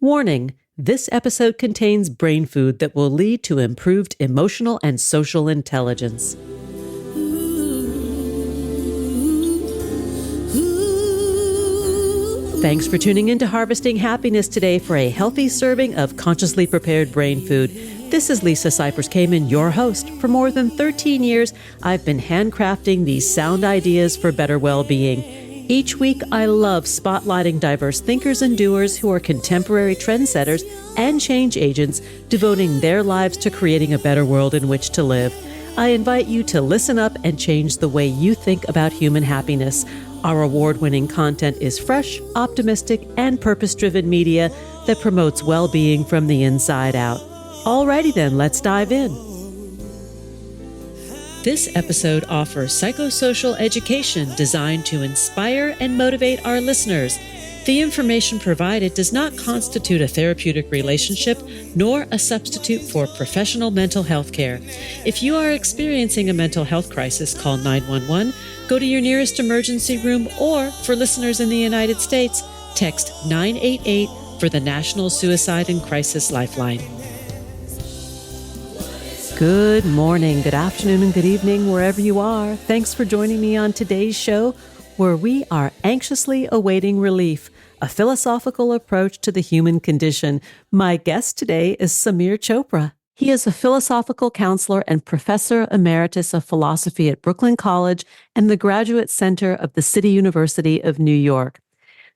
Warning, this episode contains brain food that will lead to improved emotional and social intelligence. Thanks for tuning in to Harvesting Happiness today for a healthy serving of consciously prepared brain food. This is Lisa Cypers-Kamen, your host. For more than 13 years, I've been handcrafting these sound ideas for better well-being. Each week, I love spotlighting diverse thinkers and doers who are contemporary trendsetters and change agents, devoting their lives to creating a better world in which to live. I invite you to listen up and change the way you think about human happiness. Our award-winning content is fresh, optimistic, and purpose-driven media that promotes well-being from the inside out. Alrighty then, let's dive in. This episode offers psychosocial education designed to inspire and motivate our listeners. The information provided does not constitute a therapeutic relationship nor a substitute for professional mental health care. If you are experiencing a mental health crisis, call 911, go to your nearest emergency room, or for listeners in the United States, text 988 for the National Suicide and Crisis Lifeline. Good morning, good afternoon, and good evening, wherever you are. Thanks for joining me on today's show, where we are anxiously awaiting relief, a philosophical approach to the human condition. My guest today is Samir Chopra. He is a philosophical counselor and professor emeritus of philosophy at Brooklyn College and the Graduate Center of the City University of New York.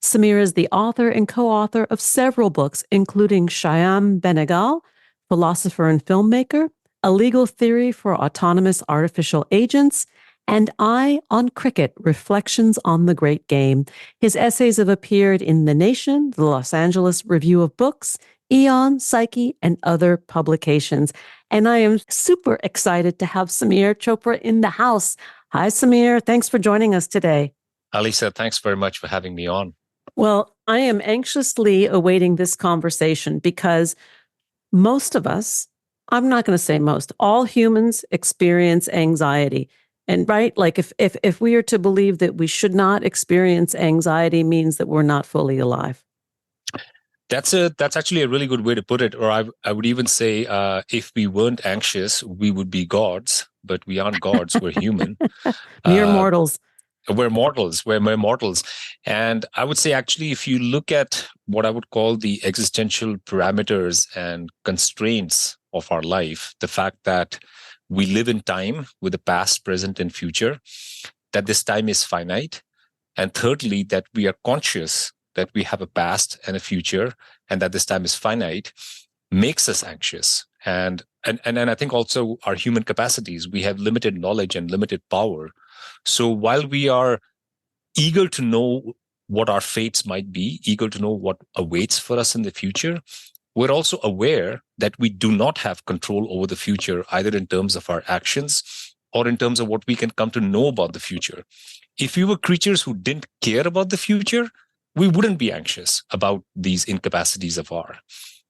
Samir is the author and co-author of several books, including Shyam Benegal, Philosopher and Filmmaker, A Legal Theory for Autonomous Artificial Agents, and Eye on Cricket, Reflections on the Great Game. His essays have appeared in The Nation, the Los Angeles Review of Books, Eon, Psyche, and other publications. And I am super excited to have Samir Chopra in the house. Hi, Samir. Thanks for joining us today. Alisa, thanks very much for having me on. Well, I am anxiously awaiting this conversation because most of us, I'm not going to say most, all humans experience anxiety. And right, like if we are to believe that we should not experience anxiety means that we're not fully alive. That's actually a really good way to put it. Or I would even say, if we weren't anxious, we would be gods, but we aren't gods. We're human. Mere mortals. We're mortals. We're mere mortals. And I would say, actually, if you look at what I would call the existential parameters and constraints of our life, the fact that we live in time with the past, present, and future, that this time is finite. And thirdly, that we are conscious that we have a past and a future, and that this time is finite, makes us anxious. And I think also our human capacities, we have limited knowledge and limited power. So while we are eager to know what our fates might be, eager to know what awaits for us in the future, we're also aware that we do not have control over the future, either in terms of our actions or in terms of what we can come to know about the future. If we were creatures who didn't care about the future, we wouldn't be anxious about these incapacities of ours.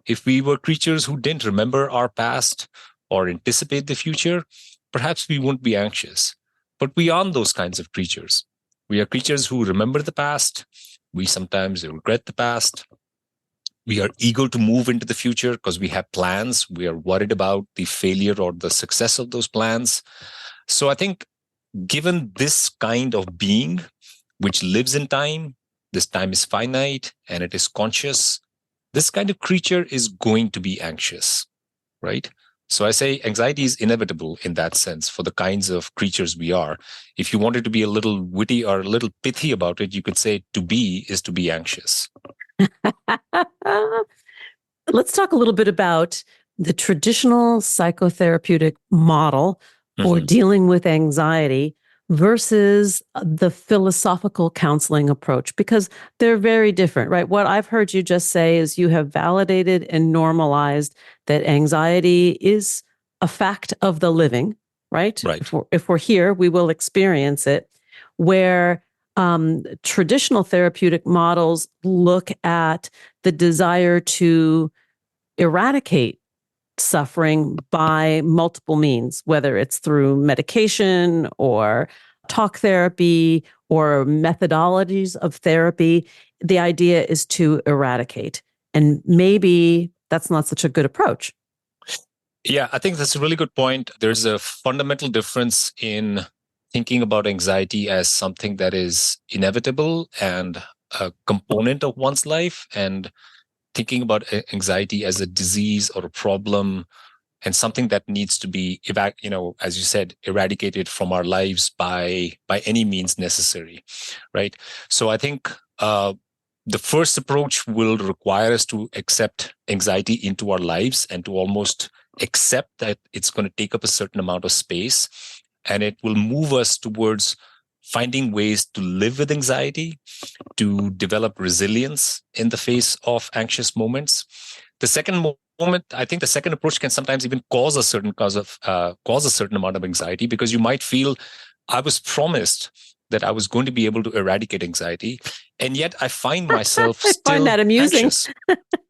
If we were creatures who didn't remember our past or anticipate the future, perhaps we wouldn't be anxious. But we aren't those kinds of creatures. We are creatures who remember the past. We sometimes regret the past. We are eager to move into the future because we have plans. We are worried about the failure or the success of those plans. So I think given this kind of being, which lives in time, this time is finite and it is conscious, this kind of creature is going to be anxious, right? So I say anxiety is inevitable in that sense for the kinds of creatures we are. If you wanted to be a little witty or a little pithy about it, you could say to be is to be anxious. Let's talk a little bit about the traditional psychotherapeutic model for dealing with anxiety versus the philosophical counseling approach, because they're very different, right? What I've heard you just say is you have validated and normalized that anxiety is a fact of the living, right? If we're here, we will experience it, where traditional therapeutic models look at the desire to eradicate suffering by multiple means, whether it's through medication or talk therapy or methodologies of therapy. The idea is to eradicate. And maybe that's not such a good approach. Yeah, I think that's a really good point. There's a fundamental difference in thinking about anxiety as something that is inevitable and a component of one's life, and thinking about anxiety as a disease or a problem and something that needs to be, as you said, eradicated from our lives by any means necessary, right? So I think the first approach will require us to accept anxiety into our lives and to almost accept that it's going to take up a certain amount of space, and it will move us towards finding ways to live with anxiety, to develop resilience in the face of anxious moments. The second moment, I think the second approach can sometimes even cause a certain amount of anxiety, because you might feel, I was promised that I was going to be able to eradicate anxiety, and yet I find myself I find still that amusing. anxious,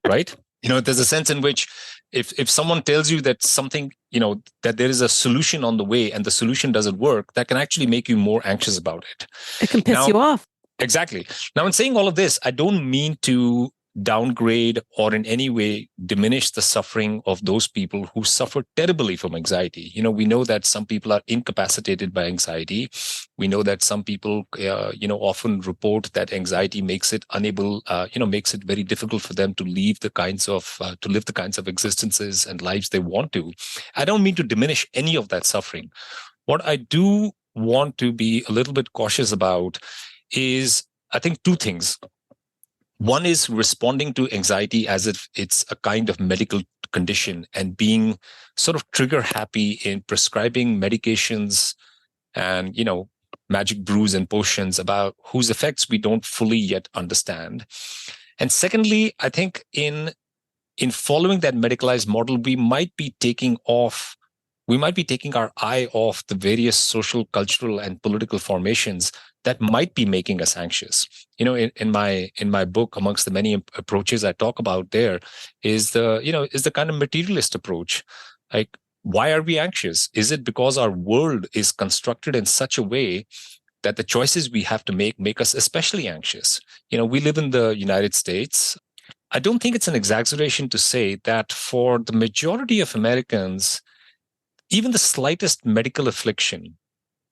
right? There's a sense in which if someone tells you that something, that there is a solution on the way and the solution doesn't work, that can actually make you more anxious about it. It can piss you off. Exactly. Now, in saying all of this, I don't mean to downgrade or in any way diminish the suffering of those people who suffer terribly from anxiety. We know that some people are incapacitated by anxiety. We know that some people, often report that anxiety makes it unable, makes it very difficult for them to live the kinds of existences and lives they want to. I don't mean to diminish any of that suffering. What I do want to be a little bit cautious about is, I think, two things. One is responding to anxiety as if it's a kind of medical condition and being sort of trigger happy in prescribing medications and, magic brews and potions about whose effects we don't fully yet understand. And secondly, I think in following that medicalized model, we might be taking our eye off the various social, cultural, and political formations that might be making us anxious. In my book, amongst the many approaches I talk about, there is the kind of materialist approach. Like, why are we anxious? Is it because our world is constructed in such a way that the choices we have to make us especially anxious? We live in the United States. I don't think it's an exaggeration to say that for the majority of Americans, even the slightest medical affliction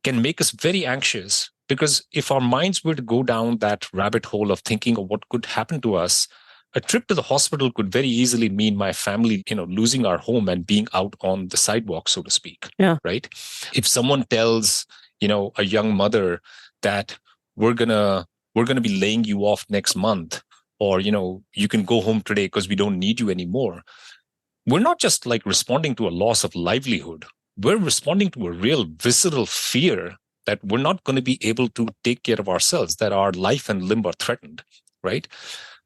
can make us very anxious, because if our minds were to go down that rabbit hole of thinking of what could happen to us, a trip to the hospital could very easily mean my family, losing our home and being out on the sidewalk, so to speak. Yeah. Right. If someone tells, a young mother that we're going to be laying you off next month, or, you can go home today because we don't need you anymore, we're not just like responding to a loss of livelihood. We're responding to a real visceral fear that we're not going to be able to take care of ourselves, that our life and limb are threatened, right?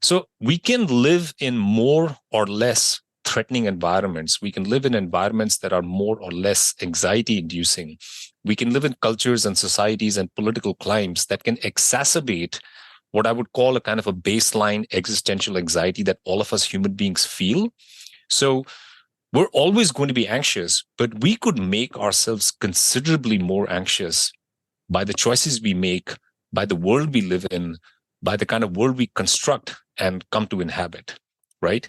So we can live in more or less threatening environments. We can live in environments that are more or less anxiety inducing. We can live in cultures and societies and political climes that can exacerbate what I would call a kind of a baseline existential anxiety that all of us human beings feel. So we're always going to be anxious, but we could make ourselves considerably more anxious by the choices we make, by the world we live in, by the kind of world we construct and come to inhabit, right?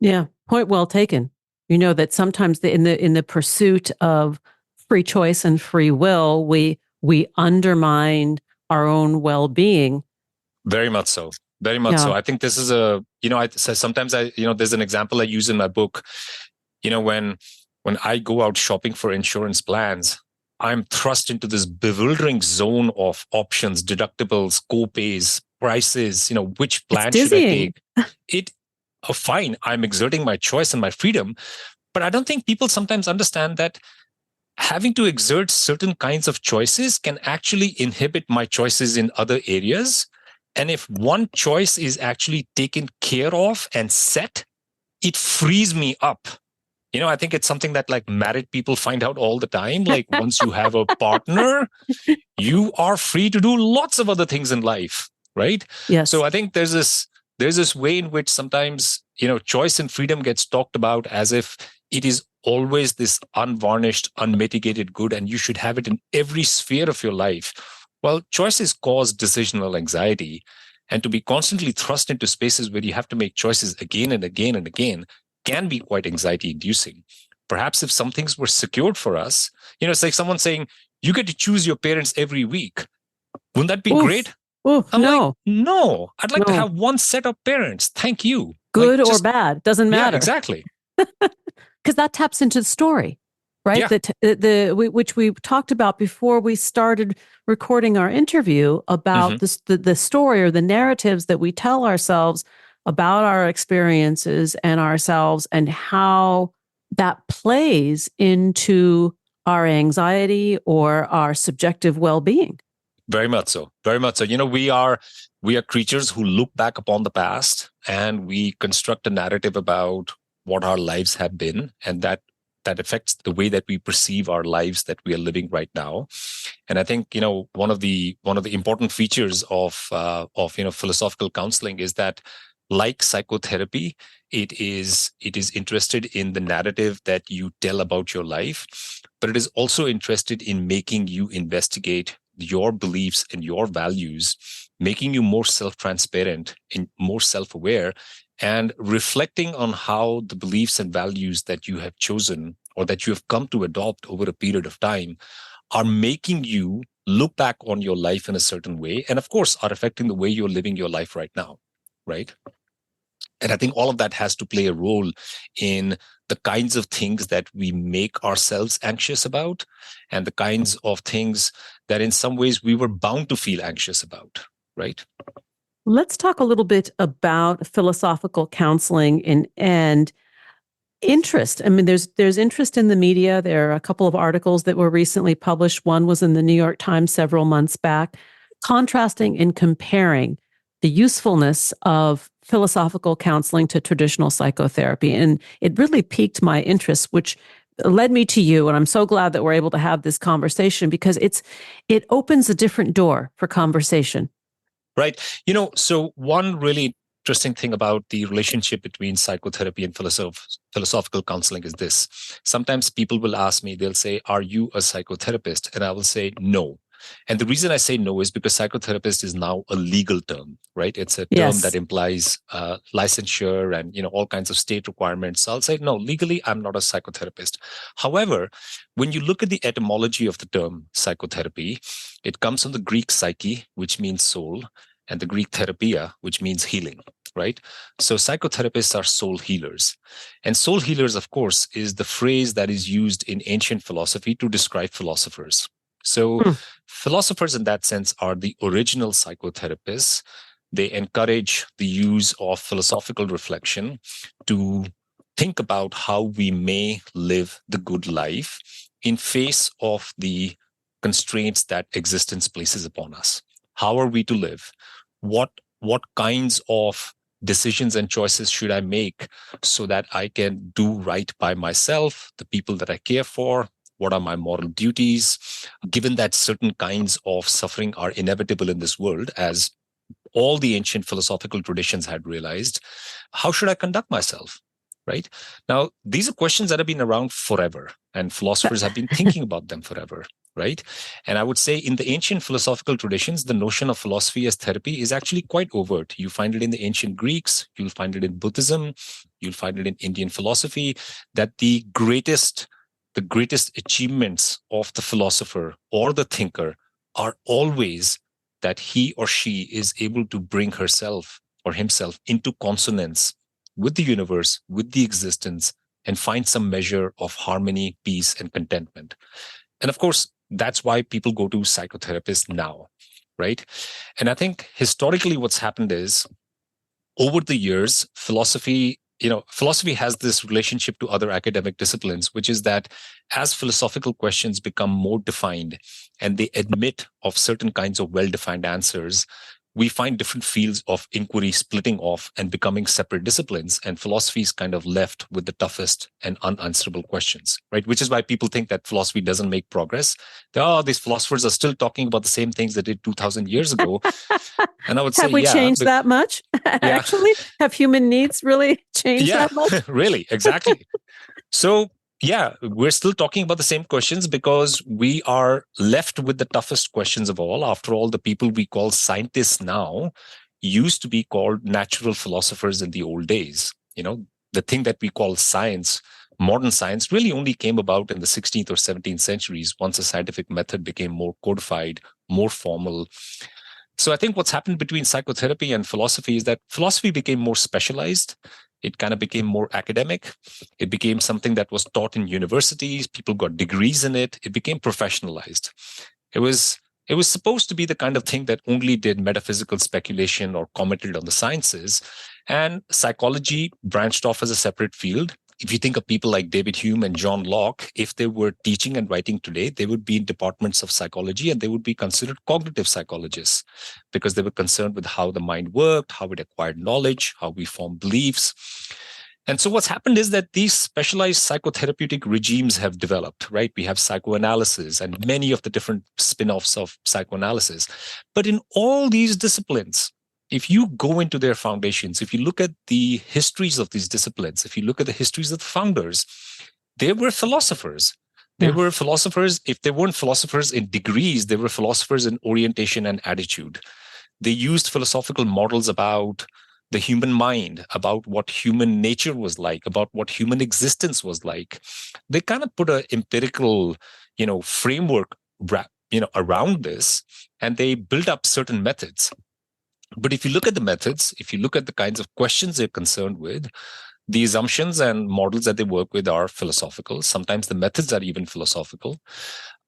Yeah, point well taken. That sometimes in the pursuit of free choice and free will, we undermine our own well-being. Very much so. Very much so. I think this is sometimes there's an example I use in my book. When I go out shopping for insurance plans, I'm thrust into this bewildering zone of options, deductibles, co-pays, prices, which plan should I take? Fine, I'm exerting my choice and my freedom, but I don't think people sometimes understand that having to exert certain kinds of choices can actually inhibit my choices in other areas. And if one choice is actually taken care of and set, it frees me up. I think it's something that like married people find out all the time. Like once you have a partner, you are free to do lots of other things in life, right? Yes. So I think there's this way in which sometimes, choice and freedom gets talked about as if it is always this unvarnished, unmitigated good, and you should have it in every sphere of your life. Well, choices cause decisional anxiety. And to be constantly thrust into spaces where you have to make choices again and again and again can be quite anxiety inducing. Perhaps if some things were secured for us, it's like someone saying, you get to choose your parents every week. Wouldn't that be great? Oof, I'm like, no, I'd like to have one set of parents. Thank you. Good or bad, doesn't matter. Yeah, exactly. Because that taps into the story, right? Yeah. Which we talked about before we started recording our interview about the story or the narratives that we tell ourselves about our experiences and ourselves, and how that plays into our anxiety or our subjective well-being. Very much so. Very much so. We are creatures who look back upon the past and we construct a narrative about what our lives have been, and that affects the way that we perceive our lives that we are living right now. And I think one of the important features of philosophical counseling is that, like psychotherapy, it is interested in the narrative that you tell about your life, but it is also interested in making you investigate your beliefs and your values, making you more self-transparent and more self-aware, and reflecting on how the beliefs and values that you have chosen or that you have come to adopt over a period of time are making you look back on your life in a certain way, and of course are affecting the way you're living your life right now, right? And I think all of that has to play a role in the kinds of things that we make ourselves anxious about, and the kinds of things that in some ways we were bound to feel anxious about, right? Let's talk a little bit about philosophical counseling and interest. I mean, there's interest in the media. There are a couple of articles that were recently published. One was in the New York Times several months back, contrasting and comparing the usefulness of philosophical counseling to traditional psychotherapy. And it really piqued my interest, which led me to you. And I'm so glad that we're able to have this conversation, because it opens a different door for conversation. Right. So one really interesting thing about the relationship between psychotherapy and philosophical counseling is this. Sometimes people will ask me, they'll say, are you a psychotherapist? And I will say, no. And the reason I say no is because psychotherapist is now a legal term, right? It's a term that implies licensure and all kinds of state requirements. So I'll say, no, legally, I'm not a psychotherapist. However, when you look at the etymology of the term psychotherapy, it comes from the Greek psyche, which means soul, and the Greek therapia, which means healing, right? So psychotherapists are soul healers. And soul healers, of course, is the phrase that is used in ancient philosophy to describe philosophers. So philosophers in that sense are the original psychotherapists. They encourage the use of philosophical reflection to think about how we may live the good life in face of the constraints that existence places upon us. How are we to live? What kinds of decisions and choices should I make so that I can do right by myself, the people that I care for? What are my moral duties? Given that certain kinds of suffering are inevitable in this world, as all the ancient philosophical traditions had realized, how should I conduct myself? Right? Now, these are questions that have been around forever, and philosophers have been thinking about them forever, right? And I would say in the ancient philosophical traditions, the notion of philosophy as therapy is actually quite overt. You find it in the ancient Greeks, you'll find it in Buddhism, you'll find it in Indian philosophy, that the greatest achievements of the philosopher or the thinker are always that he or she is able to bring herself or himself into consonance with the universe, with the existence, and find some measure of harmony, peace, and contentment. And of course, that's why people go to psychotherapists now, right? And I think historically what's happened is, over the years, philosophy has this relationship to other academic disciplines, which is that as philosophical questions become more defined and they admit of certain kinds of well-defined answers, we find different fields of inquiry splitting off and becoming separate disciplines, and philosophy is kind of left with the toughest and unanswerable questions, right? Which is why people think that philosophy doesn't make progress. These philosophers are still talking about the same things they did 2,000 years ago. And I would say, have we changed that much? Actually, have human needs really changed that much? Really, exactly. So yeah, we're still talking about the same questions because we are left with the toughest questions of all. After all, the people we call scientists now used to be called natural philosophers in the old days. The thing that we call science, modern science, really only came about in the 16th or 17th centuries once a scientific method became more codified, more formal. So I think what's happened between psychotherapy and philosophy is that philosophy became more specialized. It kind of became more academic. It became something that was taught in universities. People got degrees in it. It became professionalized. It was supposed to be the kind of thing that only did metaphysical speculation or commented on the sciences. And psychology branched off as a separate field. If you think of people like David Hume and John Locke, if they were teaching and writing today, they would be in departments of psychology and they would be considered cognitive psychologists because they were concerned with how the mind worked, how it acquired knowledge, how we form beliefs. And so what's happened is that these specialized psychotherapeutic regimes have developed, right? We have psychoanalysis and many of the different spin-offs of psychoanalysis. But in all these disciplines, if you go into their foundations, if you look at the histories of these disciplines, if you look at the histories of the founders, they were philosophers. They were philosophers. If they weren't philosophers in degrees, they were philosophers in orientation and attitude. They used philosophical models about the human mind, about what human nature was like, about what human existence was like. They kind of put an empirical, framework, around this, and they built up certain methods. But if you look at the methods, if you look at the kinds of questions they're concerned with, the assumptions and models that they work with are philosophical. Sometimes the methods are even philosophical.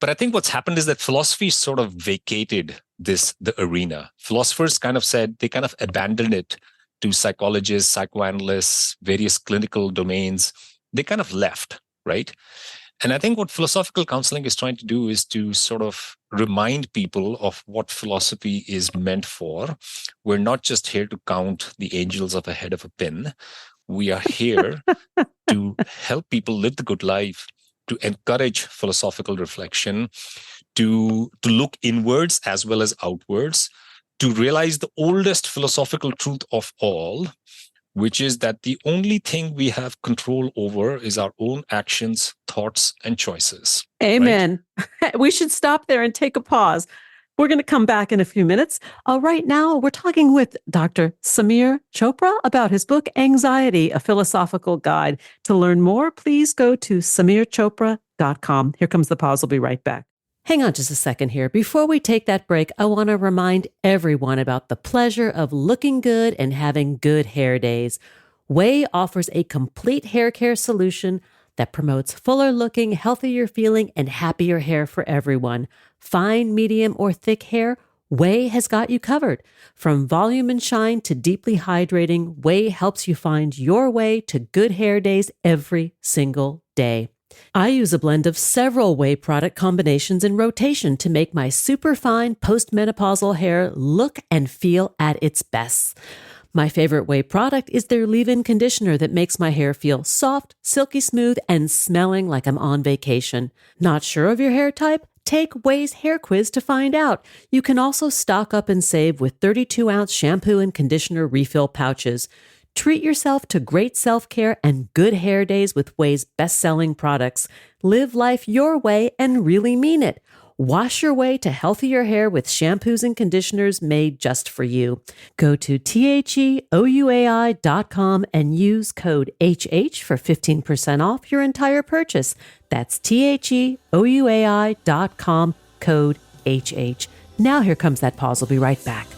But I think what's happened is that philosophy sort of vacated the arena. Philosophers kind of said, they kind of abandoned it to psychologists, psychoanalysts, various clinical domains. They kind of left, right? And I think what philosophical counseling is trying to do is to sort of remind people of what philosophy is meant for. We're not just here to count the angels of a head of a pin. We are here to help people live the good life, to encourage philosophical reflection, to look inwards as well as outwards, to realize the oldest philosophical truth of all, which is that the only thing we have control over is our own actions, thoughts, and choices. Amen. Right? We should stop there and take a pause. We're going to come back in a few minutes. Right now, we're talking with Dr. Samir Chopra about his book, Anxiety, A Philosophical Guide. To learn more, please go to samirchopra.com. Here comes the pause. We'll be right back. Hang on just a second here. Before we take that break, I want to remind everyone about the pleasure of looking good and having good hair days. Way offers a complete hair care solution that promotes fuller looking, healthier feeling, and happier hair for everyone. Fine, medium, or thick hair, Way has got you covered. From volume and shine to deeply hydrating, Way helps you find your way to good hair days every single day. I use a blend of several Way product combinations in rotation to make my superfine postmenopausal hair look and feel at its best. My favorite Way product is their leave-in conditioner that makes my hair feel soft, silky smooth, and smelling like I'm on vacation. Not sure of your hair type? Take Way's hair quiz to find out. You can also stock up and save with 32-ounce shampoo and conditioner refill pouches. Treat yourself to great self-care and good hair days with Way's best-selling products. Live life your way and really mean it. Wash your way to healthier hair with shampoos and conditioners made just for you. Go to theouai.com and use code HH for 15% off your entire purchase. That's theouai.com, code HH. Now here comes that pause. We'll be right back.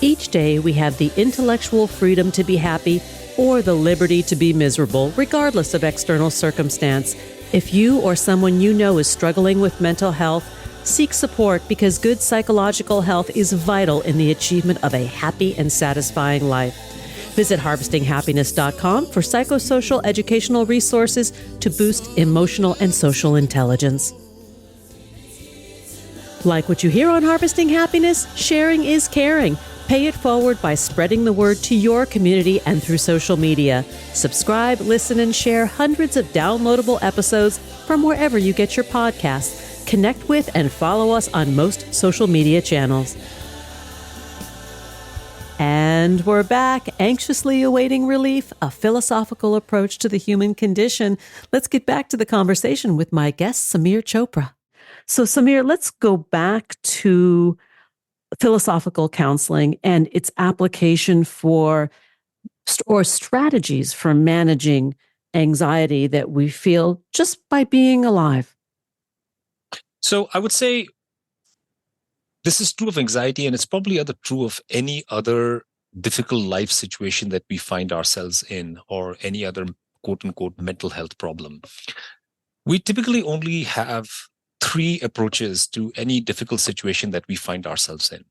Each day we have the intellectual freedom to be happy or the liberty to be miserable, regardless of external circumstance. If you or someone you know is struggling with mental health, seek support because good psychological health is vital in the achievement of a happy and satisfying life. Visit harvestinghappiness.com for psychosocial educational resources to boost emotional and social intelligence. Like what you hear on Harvesting Happiness? Sharing is caring. Pay it forward by spreading the word to your community and through social media. Subscribe, listen, and share hundreds of downloadable episodes from wherever you get your podcasts. Connect with and follow us on most social media channels. And we're back, anxiously awaiting relief, a philosophical approach to the human condition. Let's get back to the conversation with my guest, Samir Chopra. So, Samir, let's go back to philosophical counseling and its application for or strategies for managing anxiety that we feel just by being alive? So I would say this is true of anxiety, and it's probably true of any other difficult life situation that we find ourselves in, or any other quote unquote mental health problem. We typically only have three approaches to any difficult situation that we find ourselves in.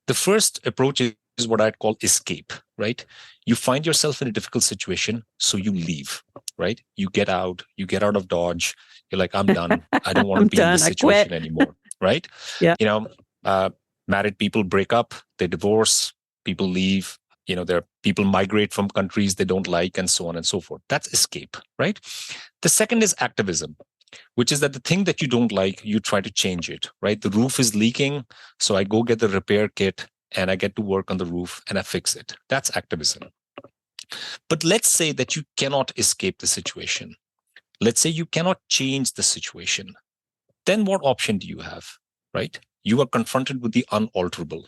The first approach is what I'd call escape, right? You find yourself in a difficult situation, so you leave, right? You get out of Dodge. You're like, I'm done. I don't want to I'm be in done. this I quit. situation anymore, right? Yeah. Married people break up, they divorce, people leave. There are people migrate from countries they don't like, and so on and so forth. That's escape, right? The second is activism, which is that the thing that you don't like, you try to change it, right? The roof is leaking, so I go get the repair kit and I get to work on the roof and I fix it. That's activism. But let's say that you cannot escape the situation. Let's say you cannot change the situation. Then what option do you have, right? You are confronted with the unalterable.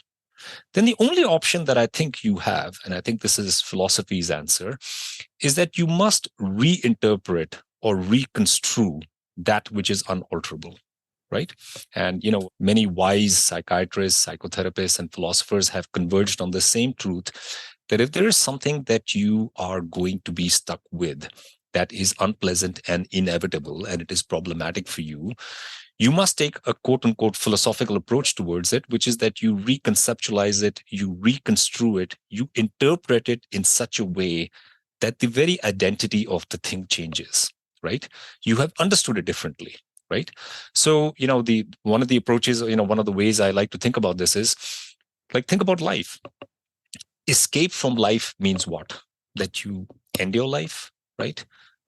Then the only option that I think you have, and I think this is philosophy's answer, is that you must reinterpret or reconstrue that which is unalterable, right? And, many wise psychiatrists, psychotherapists, and philosophers have converged on the same truth that if there is something that you are going to be stuck with that is unpleasant and inevitable, and it is problematic for you, you must take a quote unquote philosophical approach towards it, which is that you reconceptualize it, you reconstrue it, you interpret it in such a way that the very identity of the thing changes, right? You have understood it differently, right? So, one of the approaches, one of the ways I like to think about this is like, think about life. Escape from life means what? That you end your life, right?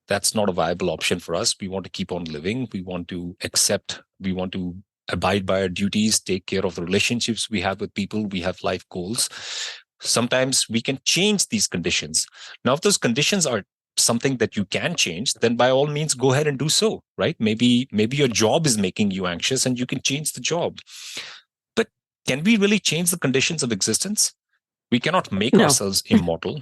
That's not a viable option for us. We want to keep on living. We want to abide by our duties, take care of the relationships we have with people. We have life goals. Sometimes we can change these conditions. Now, if those conditions are something that you can change, then by all means, go ahead and do so, right? Maybe your job is making you anxious and you can change the job. But can we really change the conditions of existence? We cannot make ourselves immortal.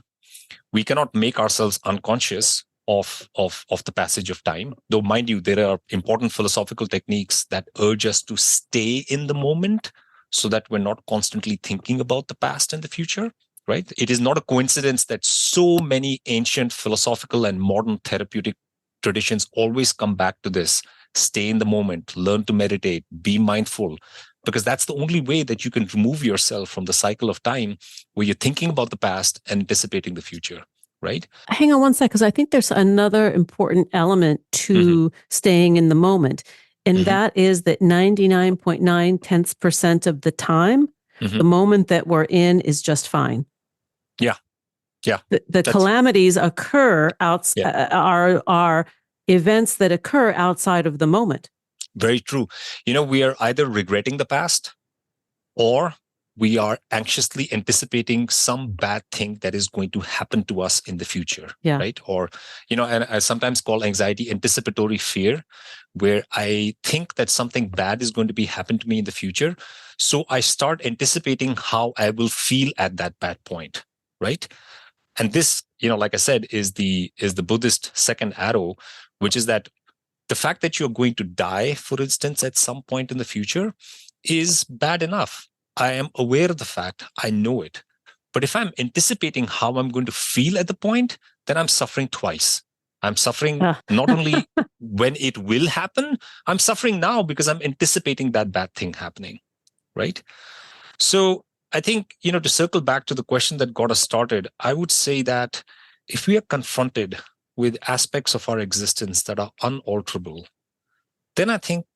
We cannot make ourselves unconscious of the passage of time. Though, mind you, there are important philosophical techniques that urge us to stay in the moment so that we're not constantly thinking about the past and the future, right? It is not a coincidence that so many ancient philosophical and modern therapeutic traditions always come back to this: stay in the moment, learn to meditate, be mindful, because that's the only way that you can remove yourself from the cycle of time where you're thinking about the past and anticipating the future, right? Hang on one sec, because I think there's another important element to staying in the moment. And that is that 99.9% of the time, the moment that we're in is just fine. Yeah. Yeah. The calamities occur are events that occur outside of the moment. Very true. We are either regretting the past or we are anxiously anticipating some bad thing that is going to happen to us in the future, right? Or, and I sometimes call anxiety anticipatory fear, where I think that something bad is going to be happen to me in the future. So I start anticipating how I will feel at that bad point, right? And this, like I said, is the Buddhist second arrow, which is that the fact that you're going to die, for instance, at some point in the future is bad enough. I am aware of the fact, I know it. But if I'm anticipating how I'm going to feel at the point, then I'm suffering twice. I'm suffering not only when it will happen, I'm suffering now because I'm anticipating that bad thing happening, right? So I think, to circle back to the question that got us started, I would say that if we are confronted with aspects of our existence that are unalterable, then I think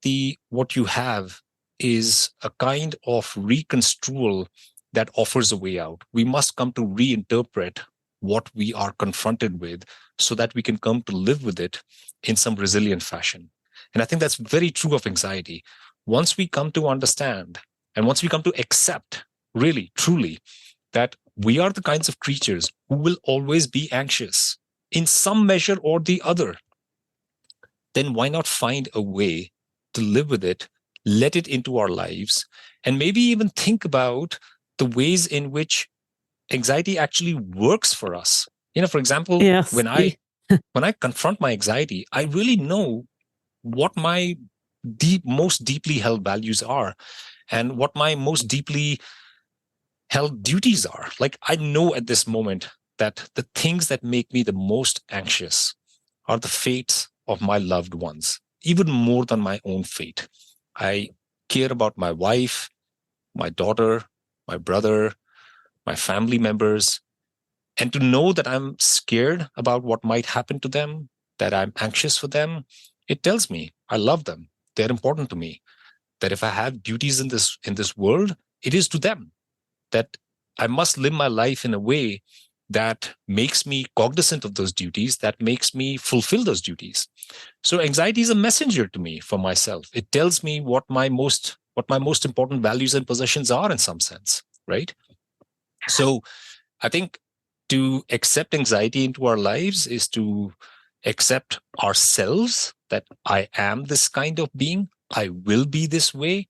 what you have is a kind of reconstrual that offers a way out. We must come to reinterpret what we are confronted with so that we can come to live with it in some resilient fashion. And I think that's very true of anxiety. Once we come to understand and once we come to accept, really, truly, that we are the kinds of creatures who will always be anxious in some measure or the other, then why not find a way to live with it, let it into our lives, and maybe even think about the ways in which anxiety actually works for us. For example, Yes. when I confront my anxiety, I really know what my most deeply held values are and what my most deeply held duties are. Like, I know at this moment that the things that make me the most anxious are the fates of my loved ones, even more than my own fate. I care about my wife, my daughter, my brother, my family members, and to know that I'm scared about what might happen to them, that I'm anxious for them, it tells me I love them. They're important to me. That if I have duties in this world, it is to them. That I must live my life in a way that makes me cognizant of those duties, that makes me fulfill those duties. So anxiety is a messenger to me for myself. It tells me what my most important values and possessions are in some sense, right? So I think to accept anxiety into our lives is to accept ourselves, that I am this kind of being. I will be this way.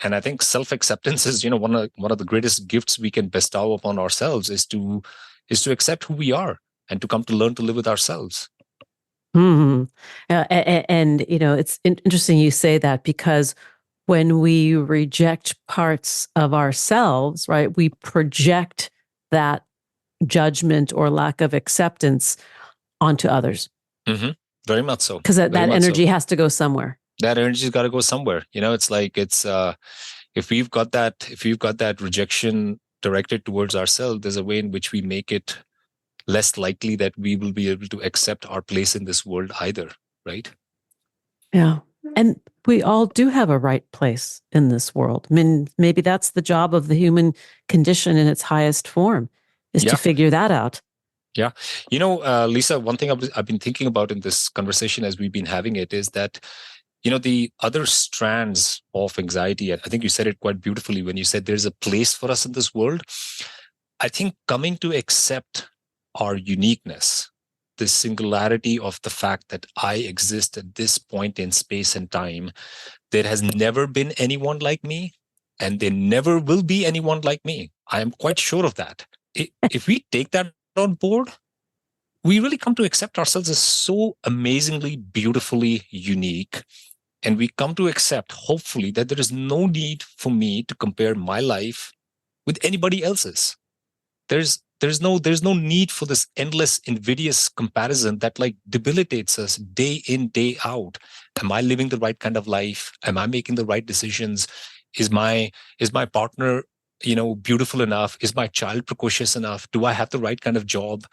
And I think self-acceptance is, one of the greatest gifts we can bestow upon ourselves is to accept who we are and to come to learn to live with ourselves. Hmm. And, it's interesting you say that, because when we reject parts of ourselves, right, we project that judgment or lack of acceptance onto others. Mm-hmm. Very much so. Because that Very much energy so. has to go somewhere. That energy's got to go somewhere. If we've got that rejection directed towards ourselves, there's a way in which we make it less likely that we will be able to accept our place in this world either, right? Yeah. And we all do have a right place in this world. I mean, maybe that's the job of the human condition in its highest form, is to Yeah. figure that out. Yeah. Lisa, one thing I've been thinking about in this conversation as we've been having it is that, the other strands of anxiety, I think you said it quite beautifully when you said there's a place for us in this world. I think coming to accept our uniqueness, the singularity of the fact that I exist at this point in space and time, there has never been anyone like me, and there never will be anyone like me. I am quite sure of that. If we take that on board, we really come to accept ourselves as so amazingly, beautifully unique. And we come to accept, hopefully, that there is no need for me to compare my life with anybody else's. There's no need for this endless invidious comparison that like debilitates us day in, day out. Am I living the right kind of life? Am I making the right decisions? Is my partner, beautiful enough? Is my child precocious enough? Do I have the right kind of job?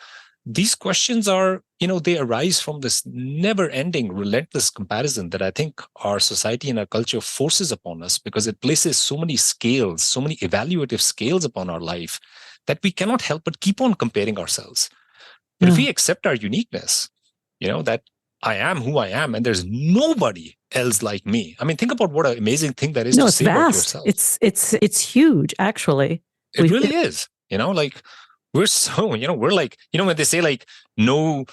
These questions are, they arise from this never ending, relentless comparison that I think our society and our culture forces upon us, because it places so many scales, so many evaluative scales upon our life that we cannot help but keep on comparing ourselves. But if we accept our uniqueness, that I am who I am and there's nobody else like me. I mean, think about what an amazing thing that is to It's say about vast. yourself. It's huge, actually. It really is. Like we're so, we're like, when they say like no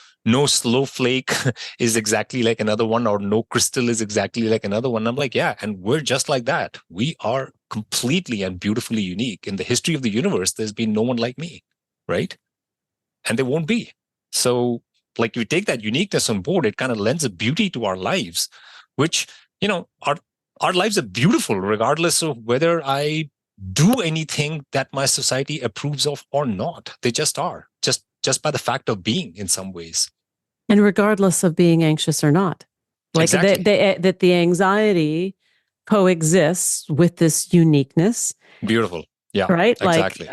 snowflake is exactly like another one, or no crystal is exactly like another one. I'm like, yeah, and we're just like that. We are completely and beautifully unique. In the history of the universe, there's been no one like me, right? And there won't be. So, like, we take that uniqueness on board, it kind of lends a beauty to our lives, which, our lives are beautiful regardless of whether I do anything that my society approves of or not. They just are, just by the fact of being in some ways. And regardless of being anxious or not, like Exactly. that the anxiety coexists with this uniqueness. Beautiful. Yeah, Right. exactly.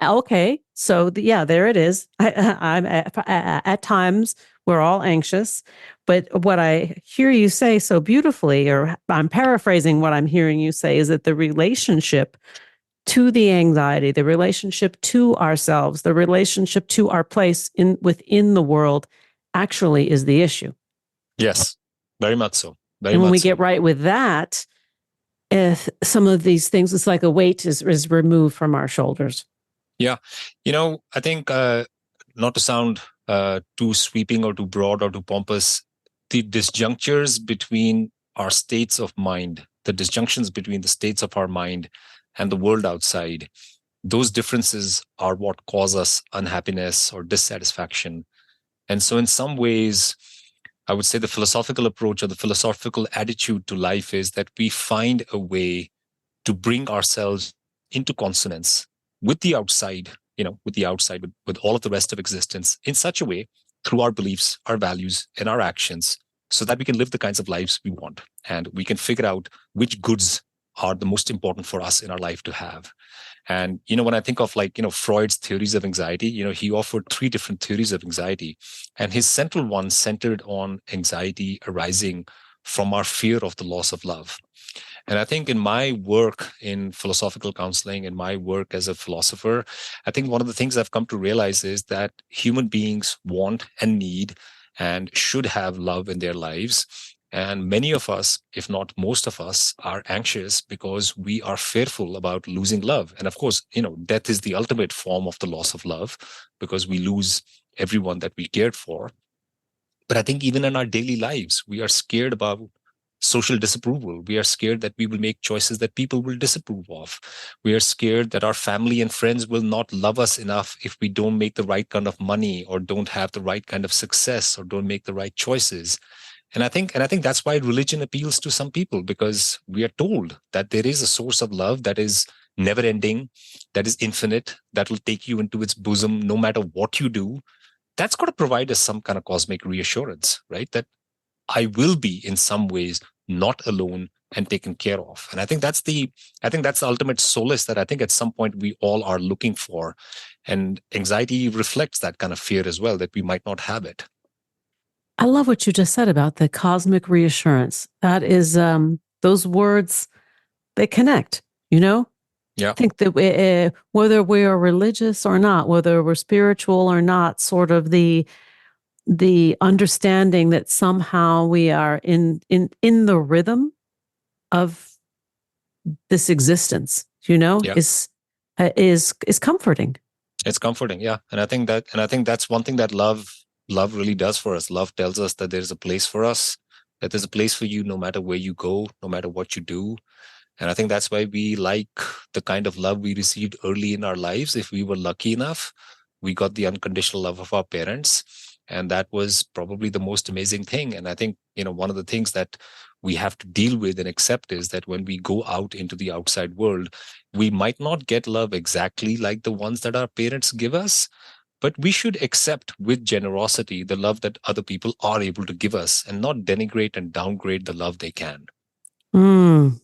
Okay. So yeah, there it is. I'm at times we're all anxious, but what I hear you say so beautifully, or I'm paraphrasing what I'm hearing you say, is that the relationship to the anxiety, the relationship to ourselves, the relationship to our place within the world actually is the issue. Yes, very much so. Very And when much we so. get right with that, if some of these things, it's like a weight is removed from our shoulders. Yeah. I think, not to sound too sweeping or too broad or too pompous, the disjunctures between our states of mind the disjunctions between the states of our mind and the world outside, those differences are what cause us unhappiness or dissatisfaction. And so, in some ways, I would say the philosophical approach or the philosophical attitude to life is that we find a way to bring ourselves into consonance with the outside, with all of the rest of existence in such a way through our beliefs, our values, and our actions, so that we can live the kinds of lives we want. And we can figure out which goods are the most important for us in our life to have. And, when I think of Freud's theories of anxiety, he offered three different theories of anxiety. And his central one centered on anxiety arising from our fear of the loss of love. And I think in my work in philosophical counseling, in my work as a philosopher, I think one of the things I've come to realize is that human beings want and need and should have love in their lives. And many of us, if not most of us, are anxious because we are fearful about losing love. And of course, death is the ultimate form of the loss of love because we lose everyone that we cared for. But I think even in our daily lives, we are scared about social disapproval. We are scared that we will make choices that people will disapprove of. We are scared that our family and friends will not love us enough if we don't make the right kind of money or don't have the right kind of success or don't make the right choices. And I think that's why religion appeals to some people, because we are told that there is a source of love that is never ending, that is infinite, that will take you into its bosom no matter what you do. That's got to provide us some kind of cosmic reassurance, right? That I will be in some ways not alone and taken care of. And I think that's the ultimate solace that I think at some point we all are looking for. And anxiety reflects that kind of fear as well, that we might not have it. I love what you just said about the cosmic reassurance. That is, those words, they connect, Yeah. I think that whether we are religious or not, whether we're spiritual or not, sort of the understanding that somehow we are in the rhythm of this existence, is comforting. It's comforting, yeah. And I think that's one thing that love really does for us. Love tells us that there's a place for us, that there's a place for you no matter where you go, no matter what you do. And I think that's why we like the kind of love we received early in our lives. If we were lucky enough, we got the unconditional love of our parents. And that was probably the most amazing thing. And I think, one of the things that we have to deal with and accept is that when we go out into the outside world, we might not get love exactly like the ones that our parents give us, but we should accept with generosity the love that other people are able to give us and not denigrate and downgrade the love they can. Mm.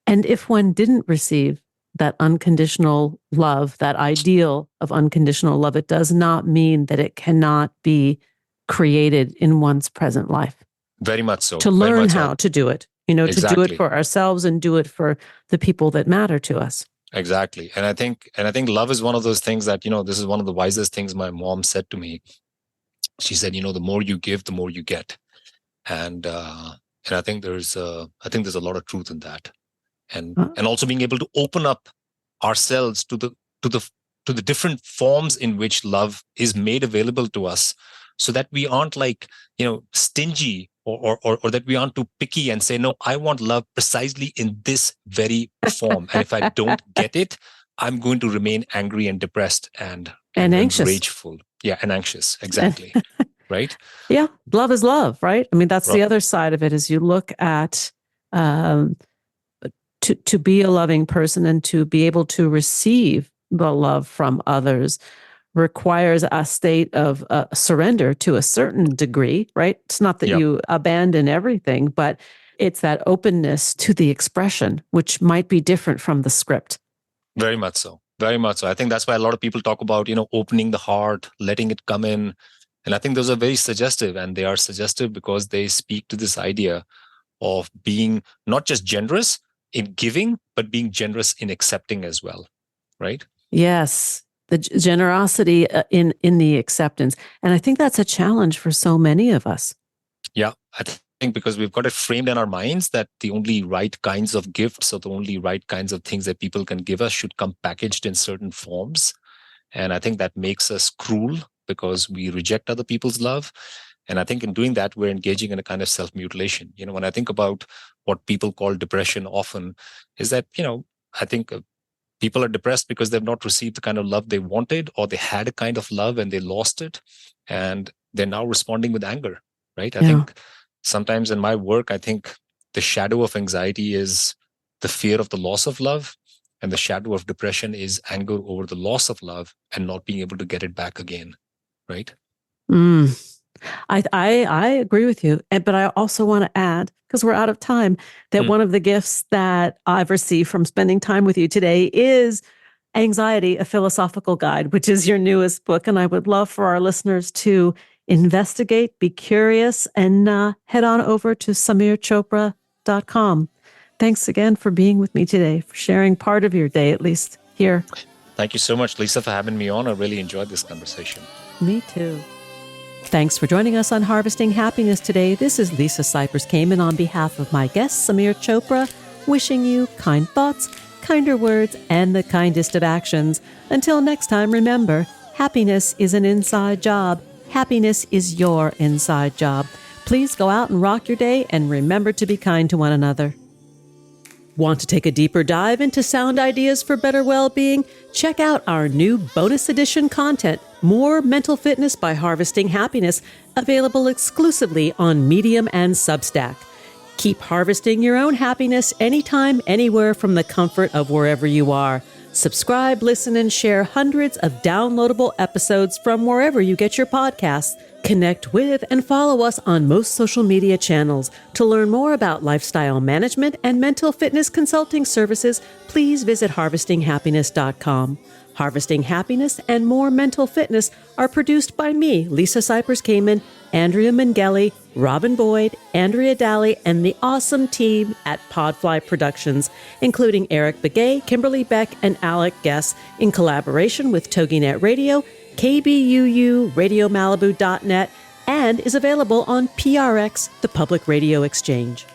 And if one didn't receive that unconditional love, that ideal of unconditional love, it does not mean that it cannot be created in one's present life. Very much so. To learn how to do it, Exactly. to do it for ourselves and do it for the people that matter to us. Exactly. And I think love is one of those things that, this is one of the wisest things my mom said to me. She said, the more you give, the more you get. And I think there's a lot of truth in that. And also being able to open up ourselves to the different forms in which love is made available to us, so that we aren't stingy or that we aren't too picky and say, no, I want love precisely in this very form. And if I don't get it, I'm going to remain angry and depressed and anxious. Rageful. Yeah, and anxious. Exactly. Right? Yeah. Love is love, right? I mean, that's the other side of it, is you look at to be a loving person and to be able to receive the love from others requires a state of surrender to a certain degree, right? It's not that you abandon everything, but it's that openness to the expression, which might be different from the script. Very much so. Very much so. I think that's why a lot of people talk about, opening the heart, letting it come in. And I think those are very suggestive, and they are suggestive because they speak to this idea of being not just generous in giving, but being generous in accepting as well. Right? Yes. The generosity in the acceptance. And I think that's a challenge for so many of us. Yeah, I think because we've got it framed in our minds that the only right kinds of gifts or the only right kinds of things that people can give us should come packaged in certain forms. And I think that makes us cruel because we reject other people's love. And I think in doing that, we're engaging in a kind of self-mutilation. When I think about what people call depression often, is that, I think people are depressed because they've not received the kind of love they wanted, or they had a kind of love and they lost it. And they're now responding with anger, right? I think sometimes in my work, I think the shadow of anxiety is the fear of the loss of love. And the shadow of depression is anger over the loss of love and not being able to get it back again, right? I agree with you. But I also want to add, because we're out of time, that one of the gifts that I've received from spending time with you today is Anxiety, a Philosophical Guide, which is your newest book. And I would love for our listeners to investigate, be curious, and head on over to samirchopra.com. Thanks again for being with me today, for sharing part of your day, at least here. Thank you so much, Lisa, for having me on. I really enjoyed this conversation. Me too. Thanks for joining us on Harvesting Happiness today. This is Lisa Cypers Kamen on behalf of my guest, Samir Chopra, wishing you kind thoughts, kinder words, and the kindest of actions. Until next time, remember, happiness is an inside job. Happiness is your inside job. Please go out and rock your day, and remember to be kind to one another. Want to take a deeper dive into sound ideas for better well-being? Check out our new bonus edition content, More Mental Fitness by Harvesting Happiness, available exclusively on Medium and Substack. Keep harvesting your own happiness anytime, anywhere from the comfort of wherever you are. Subscribe, listen, and share hundreds of downloadable episodes from wherever you get your podcasts. Connect with and follow us on most social media channels. To learn more about lifestyle management and mental fitness consulting services, please visit harvestinghappiness.com. Harvesting Happiness and More Mental Fitness are produced by me, Lisa Cypers Kamen, Andrea Mengele, Robin Boyd, Andrea Daly, and the awesome team at Podfly Productions, including Eric Begay, Kimberly Beck, and Alec Guess, in collaboration with TogiNet Radio, KBUU, RadioMalibu.net, and is available on PRX, the Public Radio Exchange.